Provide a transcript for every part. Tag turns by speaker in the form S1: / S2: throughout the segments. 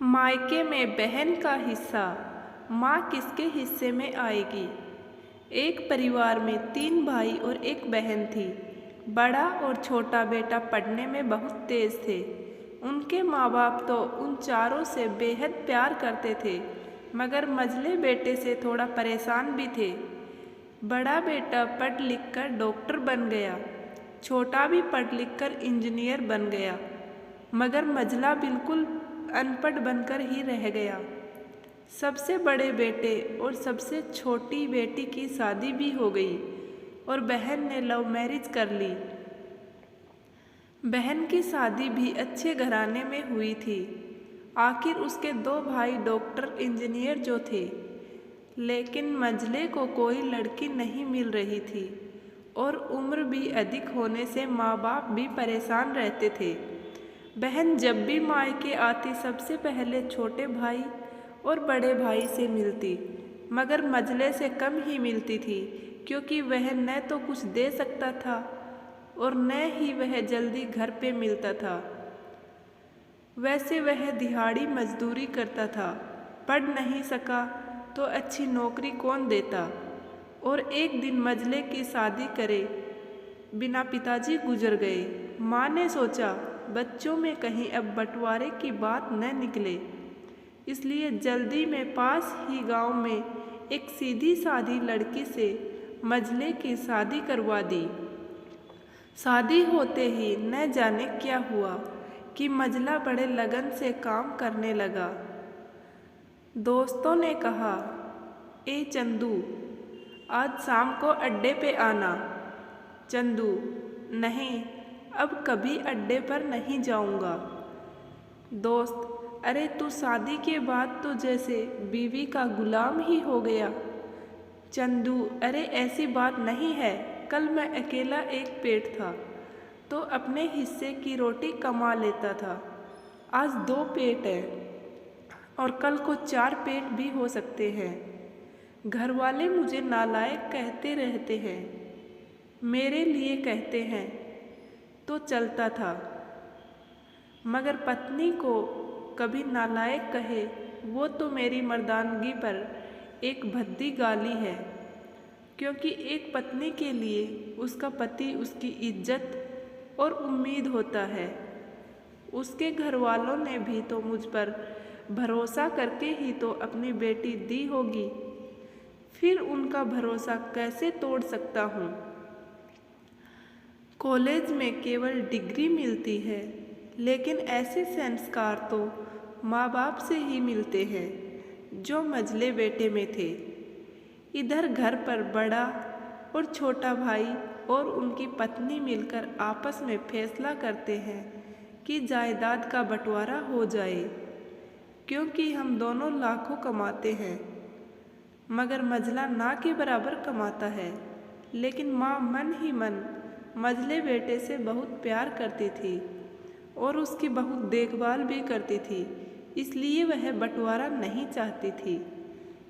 S1: मायके में बहन का हिस्सा माँ किसके हिस्से में आएगी। एक परिवार में 3 भाई और एक बहन थी। बड़ा और छोटा बेटा पढ़ने में बहुत तेज थे। उनके माँ बाप तो उन चारों से बेहद प्यार करते थे, मगर मझले बेटे से थोड़ा परेशान भी थे। बड़ा बेटा पढ़ लिख कर डॉक्टर बन गया, छोटा भी पढ़ लिख कर इंजीनियर बन गया, मगर मझला बिल्कुल अनपढ़ बनकर ही रह गया। सबसे बड़े बेटे और सबसे छोटी बेटी की शादी भी हो गई और बहन ने लव मैरिज कर ली। बहन की शादी भी अच्छे घराने में हुई थी। आखिर उसके 2 भाई डॉक्टर इंजीनियर जो थे, लेकिन मझले को कोई लड़की नहीं मिल रही थी और उम्र भी अधिक होने से माँ बाप भी परेशान रहते थे। बहन जब भी मायके आती सबसे पहले छोटे भाई और बड़े भाई से मिलती, मगर मझले से कम ही मिलती थी, क्योंकि वह न तो कुछ दे सकता था और न ही वह जल्दी घर पे मिलता था। वैसे वह दिहाड़ी मजदूरी करता था, पढ़ नहीं सका तो अच्छी नौकरी कौन देता। और एक दिन मझले की शादी करे बिना पिताजी गुजर गए। माँ ने सोचा बच्चों में कहीं अब बंटवारे की बात न निकले, इसलिए जल्दी में पास ही गांव में एक सीधी सादी लड़की से मझले की शादी करवा दी। शादी होते ही न जाने क्या हुआ कि मझला बड़े लगन से काम करने लगा। दोस्तों ने कहा, ए चंदू, आज शाम को अड्डे पे आना। चंदू, नहीं, अब कभी अड्डे पर नहीं जाऊंगा। दोस्त, अरे तू शादी के बाद तो जैसे बीवी का गुलाम ही हो गया। चंदू, अरे ऐसी बात नहीं है, कल मैं अकेला एक पेट था तो अपने हिस्से की रोटी कमा लेता था। आज 2 पेट हैं और कल को 4 पेट भी हो सकते हैं। घर वाले मुझे नालायक कहते रहते हैं, मेरे लिए कहते हैं तो चलता था, मगर पत्नी को कभी नालायक कहे वो तो मेरी मर्दानगी पर एक भद्दी गाली है, क्योंकि एक पत्नी के लिए उसका पति उसकी इज्जत और उम्मीद होता है। उसके घर वालों ने भी तो मुझ पर भरोसा करके ही तो अपनी बेटी दी होगी, फिर उनका भरोसा कैसे तोड़ सकता हूँ। कॉलेज में केवल डिग्री मिलती है, लेकिन ऐसे संस्कार तो माँ बाप से ही मिलते हैं जो मझले बेटे में थे। इधर घर पर बड़ा और छोटा भाई और उनकी पत्नी मिलकर आपस में फैसला करते हैं कि जायदाद का बंटवारा हो जाए, क्योंकि हम दोनों लाखों कमाते हैं, मगर मझला ना के बराबर कमाता है। लेकिन माँ मन ही मन मझले बेटे से बहुत प्यार करती थी और उसकी बहुत देखभाल भी करती थी, इसलिए वह बंटवारा नहीं चाहती थी।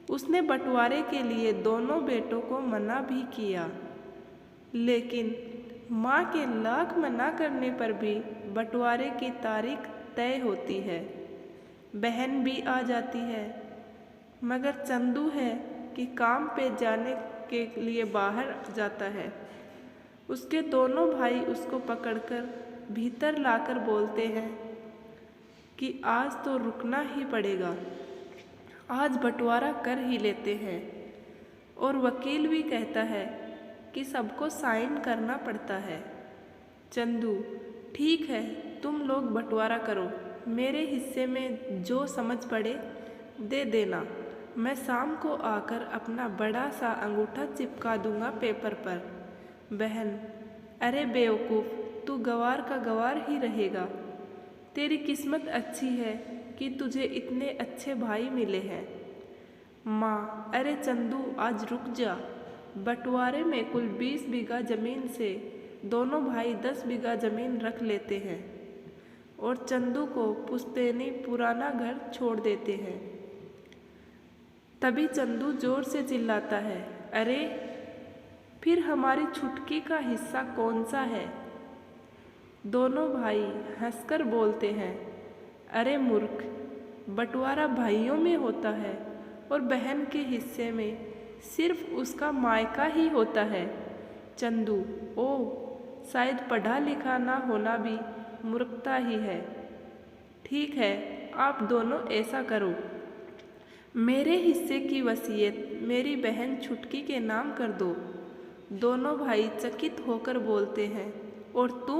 S1: उसने बंटवारे के लिए दोनों बेटों को मना भी किया, लेकिन माँ के लाख मना करने पर भी बंटवारे की तारीख तय होती है। बहन भी आ जाती है, मगर चंदू है कि काम पे जाने के लिए बाहर जाता है। उसके दोनों भाई उसको पकड़कर भीतर लाकर बोलते हैं कि आज तो रुकना ही पड़ेगा, आज बंटवारा कर ही लेते हैं। और वकील भी कहता है कि सबको साइन करना पड़ता है। चंदू, ठीक है, तुम लोग बंटवारा करो, मेरे हिस्से में जो समझ पड़े दे देना, मैं शाम को आकर अपना बड़ा सा अंगूठा चिपका दूंगा पेपर पर। बहन, अरे बेवकूफ़, तू गवार का गवार ही रहेगा। तेरी किस्मत अच्छी है कि तुझे इतने अच्छे भाई मिले हैं। माँ, अरे चंदू, आज रुक जा। बंटवारे में कुल 20 बीघा ज़मीन से दोनों भाई 10 बीघा ज़मीन रख लेते हैं और चंदू को पुश्तैनी पुराना घर छोड़ देते हैं। तभी चंदू जोर से चिल्लाता है, अरे फिर हमारी छुटकी का हिस्सा कौन सा है। दोनों भाई हंसकर बोलते हैं, अरे मूर्ख, बंटवारा भाइयों में होता है और बहन के हिस्से में सिर्फ उसका मायका ही होता है। चंदू: ओ, शायद पढ़ा लिखा ना होना भी मूर्खता ही है। ठीक है, आप दोनों ऐसा करो, मेरे हिस्से की वसीयत मेरी बहन छुटकी के नाम कर दो। दोनों भाई चकित होकर बोलते हैं, और तू?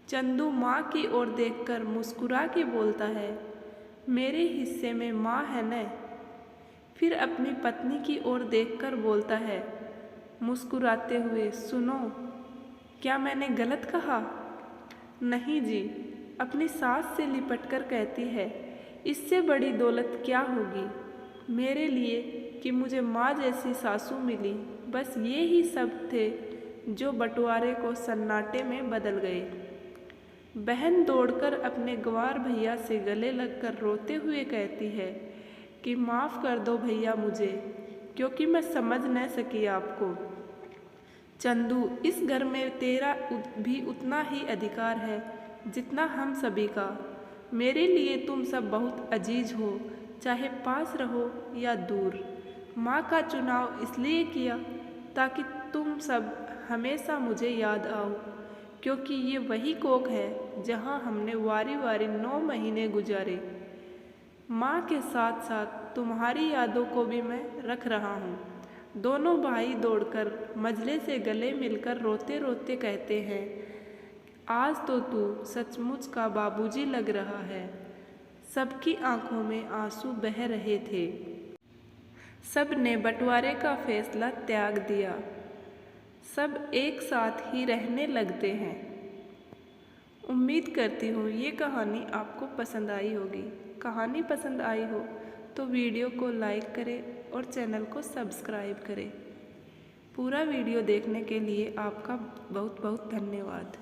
S1: चंदू माँ की ओर देखकर मुस्कुरा के बोलता है, मेरे हिस्से में माँ है न। फिर अपनी पत्नी की ओर देखकर बोलता है मुस्कुराते हुए, सुनो, क्या मैंने गलत कहा? नहीं जी, अपनी सास से लिपटकर कहती है, इससे बड़ी दौलत क्या होगी मेरे लिए कि मुझे माँ जैसी सासू मिली। बस ये ही सब थे जो बंटवारे को सन्नाटे में बदल गए। बहन दौड़कर अपने गंवार भैया से गले लगकर रोते हुए कहती है कि माफ़ कर दो भैया मुझे, क्योंकि मैं समझ न सकी आपको। चंदू, इस घर में तेरा भी उतना ही अधिकार है जितना हम सभी का। मेरे लिए तुम सब बहुत अजीज हो, चाहे पास रहो या दूर। माँ का चुनाव इसलिए किया ताकि तुम सब हमेशा मुझे याद आओ, क्योंकि ये वही कोख है जहाँ हमने वारी वारी 9 महीने गुजारे। माँ के साथ साथ तुम्हारी यादों को भी मैं रख रहा हूँ। दोनों भाई दौड़कर मंझले से गले मिलकर रोते रोते कहते हैं, आज तो तू सचमुच का बाबूजी लग रहा है। सबकी आंखों में आंसू बह रहे थे। सब ने बंटवारे का फैसला त्याग दिया। सब एक साथ ही रहने लगते हैं। उम्मीद करती हूँ ये कहानी आपको पसंद आई होगी। कहानी पसंद आई हो तो वीडियो को लाइक करें और चैनल को सब्सक्राइब करें। पूरा वीडियो देखने के लिए आपका बहुत बहुत धन्यवाद।